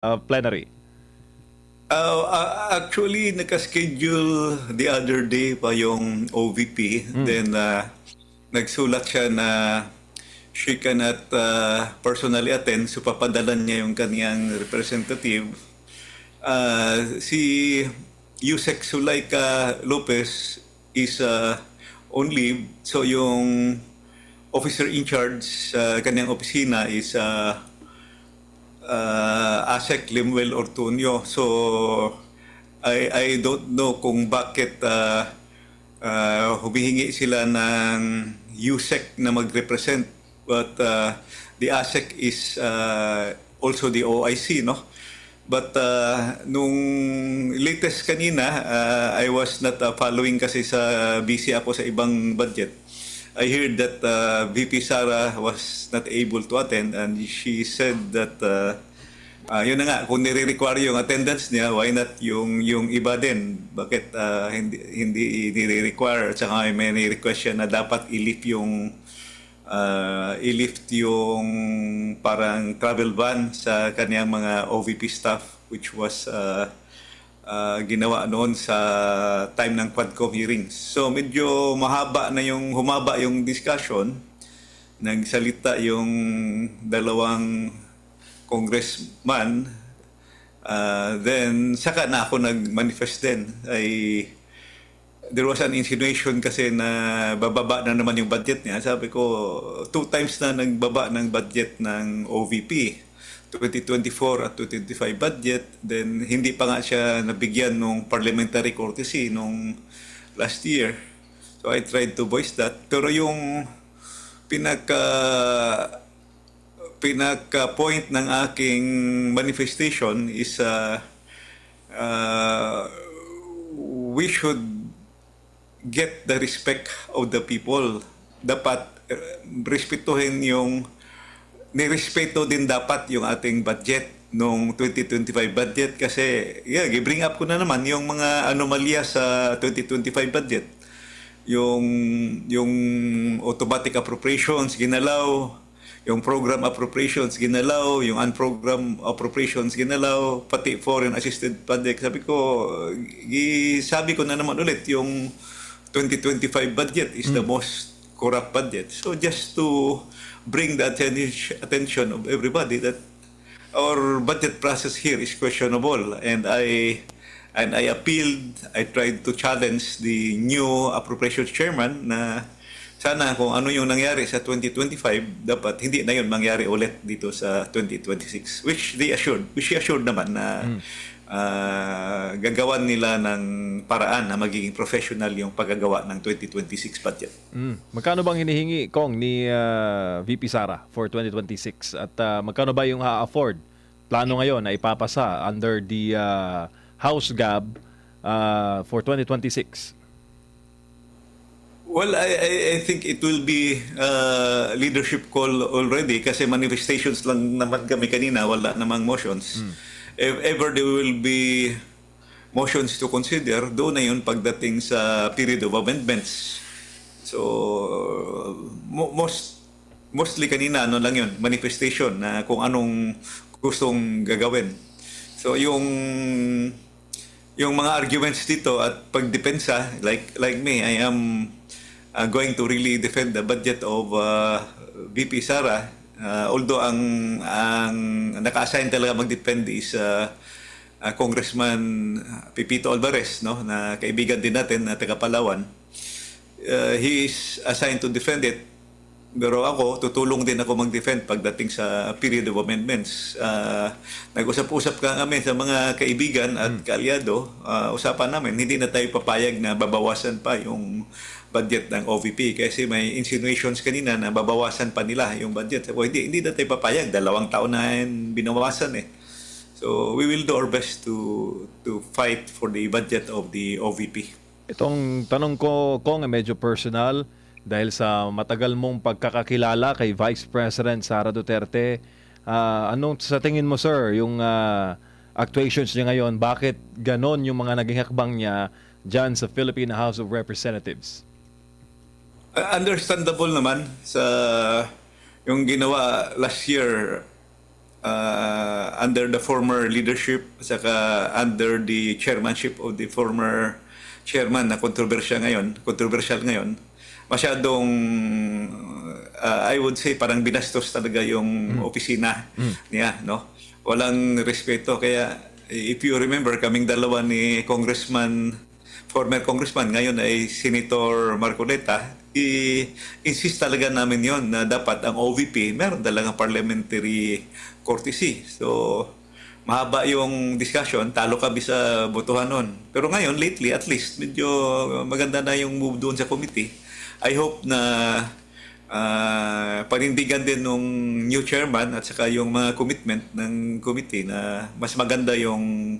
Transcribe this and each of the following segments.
plenary? Actually, nakaschedule the other day pa yung OVP. Then, nagsulat siya na she cannot personally attend, so papadalan niya yung kaniyang representative. Si Yusek Sulaika Lopez is on leave, so yung officer in charge sa kaniyang opisina is Asek Limuel Ortunio. So I don't know kung bakit humihingi sila ng USEC na mag-represent, but the ASEC is also the OIC, no? But nung latest kanina, I was not following kasi busy ako sa ibang budget. I heard that VP Sara was not able to attend, and she said that yun na nga, kung nire-require yung attendance niya, why not yung iba din? Bakit hindi nire-require? At saka may request siya na dapat i-lift yung parang travel ban sa kaniyang mga OVP staff, which was ginawa noon sa time ng Quadcom hearings. So medyo humaba yung discussion. Nagsalita yung dalawang congressman. Then saka na ako nag-manifest din. There was an insinuation kasi na bababa na naman yung budget niya. Sabi ko, 2 times na nagbaba ng budget ng OVP. 2024 at 2025 budget, then hindi pa nga siya nabigyan ng parliamentary courtesy nung last year. So I tried to voice that. Pero yung pinaka-point ng aking manifestation is we should get the respect of the people. Dapat respetuhin nirespeto din dapat yung ating budget nung 2025 budget kasi i-bring up ko na naman yung mga anomalya sa 2025 budget. Yung automatic appropriations ginalaw, yung program appropriations ginalaw, yung unprogram appropriations ginalaw, pati foreign assisted project. Sabi ko na naman ulit, yung 2025 budget is the most corrupt budget. So just to bring the attention of everybody that our budget process here is questionable, and I appealed. I tried to challenge the new appropriations chairman na sana kung ano yung nangyari sa 2025 dapat hindi na yun mangyari ulit dito sa 2026, which she assured naman na gagawan nila ng paraan na magiging professional yung paggagawa ng 2026 budget. Magkano bang hinihingi, Kong, ni VP Sara for 2026? At magkano ba yung ha-afford? Plano ngayon na ipapasa under the House GAB for 2026? Well, I think it will be leadership call already kasi manifestations lang naman kami kanina, wala namang motions. If ever there will be motions to consider, doon na yun pagdating sa period of amendments. So, mostly kanina, ano lang yun, manifestation na kung anong gustong gagawin. So, yung mga arguments dito at pagdepensa, like me, I am going to really defend the budget of VP Sara. Although ang naka-assign talaga mag-defend is Congressman Pipito Alvarez, no, na kaibigan din natin na taga Palawan. He is assigned to defend it. Pero ako, tutulong din ako mag-defend pagdating sa period of amendments. Nag-usap-usap kami sa mga kaibigan at kaalyado. Usapan namin, hindi na tayo papayag na babawasan pa yung budget ng OVP kasi may insinuations kanina na babawasan pa nila yung budget. So, hindi na tayo papayag. 2 taon na yun binawasan eh. So we will do our best to fight for the budget of the OVP. Itong tanong ko, Kong, medyo personal dahil sa matagal mong pagkakakilala kay Vice President Sara Duterte. Anong sa tingin mo, sir, yung actuations niya ngayon? Bakit ganon yung mga naging hakbang niya dyan sa Philippine House of Representatives? Understandable naman sa yung ginawa last year under the former leadership, saka under the chairmanship of the former chairman na controversial ngayon, masyadong I would say parang binastos talaga yung opisina niya, no? Walang respeto. Kaya if you remember, kaming dalawa ni former congressman, ngayon ay Senator Marcoleta, i-insist talaga namin yon na dapat ang OVP meron talagang parliamentary courtesy. So, mahaba yung discussion, talo kami sa botohan nun. Pero ngayon, lately, at least, medyo maganda na yung move doon sa committee. I hope na panindigan din ng new chairman at saka yung mga commitment ng committee na mas maganda yung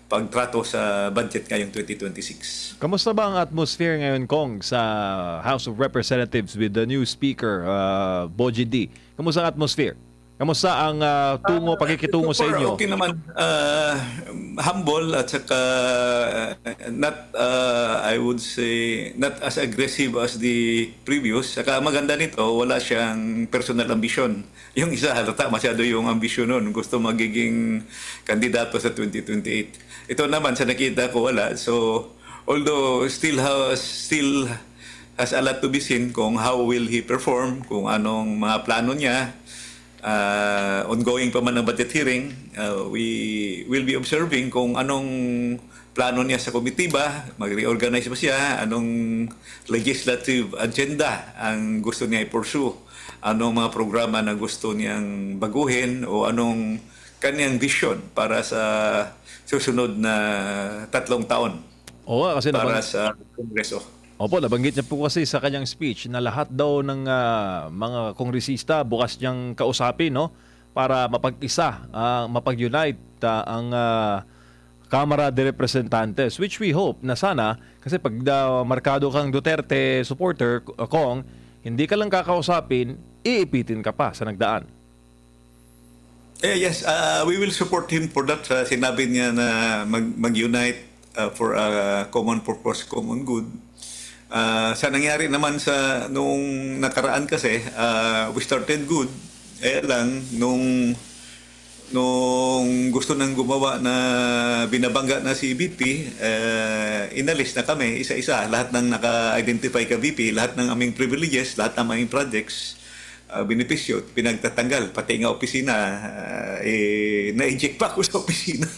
pagtrato sa budget ngayong 2026. Kamusta ba ang atmosphere ngayon, Kong, sa House of Representatives with the new Speaker, Boji D? Kamusta ang atmosphere? Kamusta ang pakikitungo sa inyo? Okay naman. Humble at saka not, I would say, not as aggressive as the previous. Saka maganda nito, wala siyang personal ambition. Yung isa halata, masyado yung ambisyon nun. Gusto magiging kandidato sa 2028. Ito naman, sa nakita ko, wala. So, although still has a lot to be seen kung how will he perform, kung anong mga plano niya. Ongoing pa man ang budget hearing, we will be observing kung anong plano niya sa komitiba, mag-reorganize ba siya, anong legislative agenda ang gusto niya i-pursue, anong mga programa na gusto niyang baguhin o anong kanyang vision para sa susunod na 3 taon kasi para sa Kongreso. Opo, nabanggit niya po kasi sa kanyang speech na lahat daw ng mga kongresista bukas niyang kausapin, no, para mapag-isa, mapag-unite ang Kamara de Representantes, which we hope na sana, kasi pag markado kang Duterte supporter, Kong, hindi ka lang kakausapin, iipitin ka pa sa nagdaan. Yes, we will support him for that. Sinabi niya na mag-unite for a common purpose, common good. Sa nangyari naman sa nung nakaraan kasi, we started good. Lang, nung gusto nang gumawa na binabangga na si VP, inalis na kami isa-isa. Lahat ng naka-identify ka VP, lahat ng aming privileges, lahat ng aming projects, benepisyo, pinagtatanggal. Pati nga opisina, na-inject pa ako sa opisina.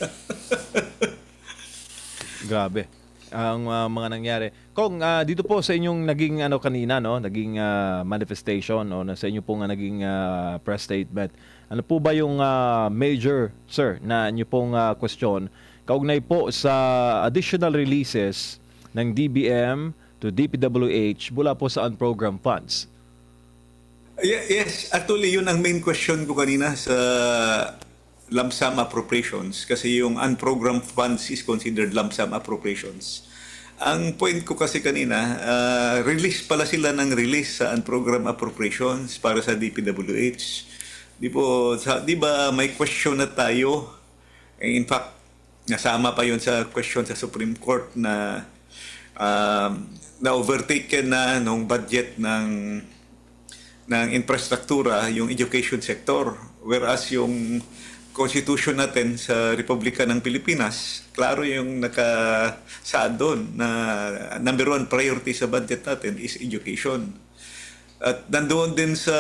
Grabe ang mga nangyari. Kung dito po sa inyong naging kanina, no, naging manifestation, no, sa inyo pong naging press statement. Ano po ba yung major, sir, na inyo pong question kaugnay po sa additional releases ng DBM to DPWH mula po sa unprogrammed funds? Yes, actually yun ang main question ko kanina sa lump sum appropriations kasi yung unprogrammed funds is considered lump sum appropriations. Ang point ko kasi kanina, release pala sila ng release sa unprogrammed appropriations para sa DPWH. Di ba may question na tayo? In fact, nasama pa yun sa question sa Supreme Court na na-overtaken na nung budget ng infrastruktura yung education sector, whereas yung Constitution natin sa Republika ng Pilipinas, klaro yung nakasaad doon na number 1 priority sa budget natin is education. At nandoon din sa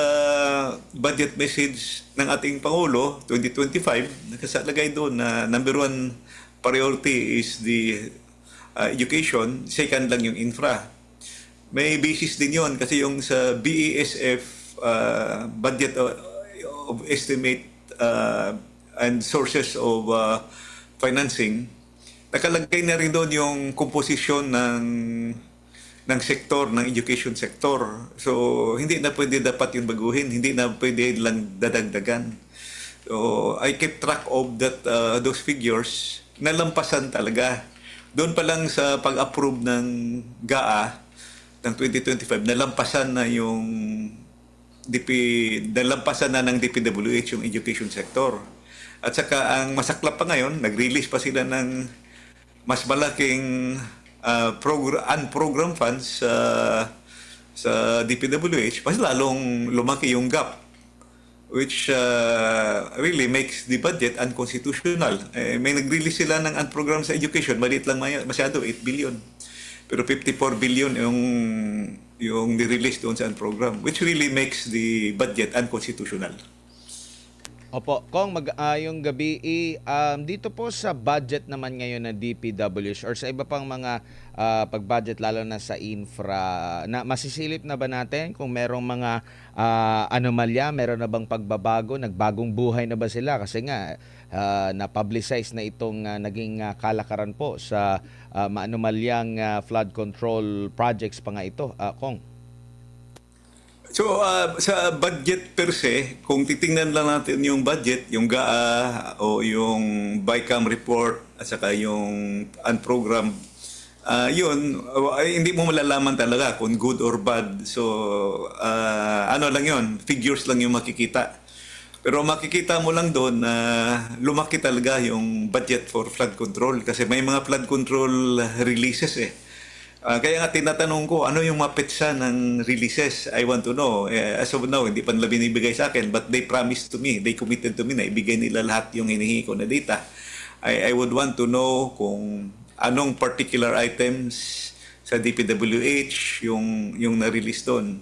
budget message ng ating Pangulo 2025, nakasalagay doon na number 1 priority is the education, second lang yung infra. May basis din yon kasi yung sa BESF budget of estimate and sources of financing, nakalagay na rin doon yung komposisyon ng sektor, ng education sector. So, hindi na pwede dapat yung baguhin, hindi na pwede lang dadagdagan. So, I kept track of those figures, nalampasan talaga. Doon pa lang sa pag-approve ng GAA ng 2025, nalampasan na ng DPWH yung education sector. At saka ang masaklap pa ngayon, nag-release pa sila ng mas malaking unprogrammed funds sa DPWH, mas lalong lumaki yung gap. which really makes the budget unconstitutional. May nag-release sila ng program sa education, maliit lang masyado, 8 billion. Pero 54 billion yung ni-release doon sa program, which really makes the budget unconstitutional. Opo, Kong, yung gabi, dito po sa budget naman ngayon ng DPWH or sa iba pang mga pag-budget lalo na sa infra, na masisilip na ba natin kung merong mga anomalya, meron na bang pagbabago, nagbagong buhay na ba sila? Kasi nga, na-publicize na itong naging kalakaran po sa maanomalyang flood control projects pa nga ito, Kong. So, sa budget per se, kung titingnan lang natin yung budget, yung GAA o yung BICAM report at saka yung unprogram, yun, hindi mo malalaman talaga kung good or bad. So, ano lang yun, figures lang yung makikita. Pero makikita mo lang doon na lumaki talaga yung budget for flood control kasi may mga flood control releases eh. Kaya nga tinatanong ko, ano yung mapetsa ng releases? I want to know. As of now, hindi pa nila binibigay sa akin, but they promised to me, they committed to me na ibigay nila lahat yung hinihingi ko na data. I would want to know kung anong particular items sa DPWH yung na-release doon.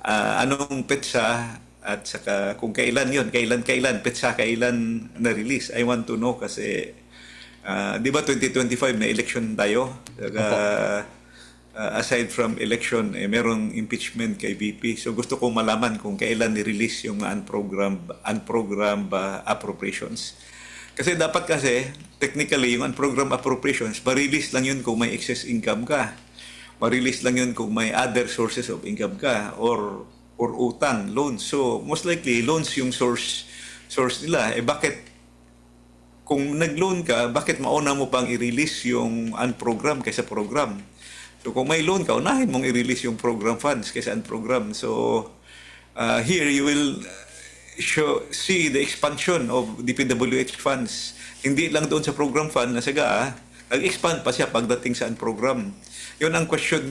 Anong petsa at saka kung kailan yun, kailan, petsa kailan na-release. I want to know kasi, di ba 2025 na election tayo? Aside from election, merong impeachment kay VP. So gusto ko malaman kung kailan ni-release yung unprogrammed appropriations. Kasi dapat technically, yung unprogrammed appropriations, ma-release lang yun kung may excess income ka. Ma-release lang yun kung may other sources of income ka or utang, loans. So most likely, loans yung source nila. Bakit kung nag-loan ka, bakit mauna mo pang i-release yung unprogrammed kaysa program? So kung may loan ka, unahin mong i-release yung program funds kaysa unprogram. So here you will see the expansion of DPWH funds. Hindi lang doon sa program fund na nag-expand pa siya pagdating sa unprogram. Yun ang question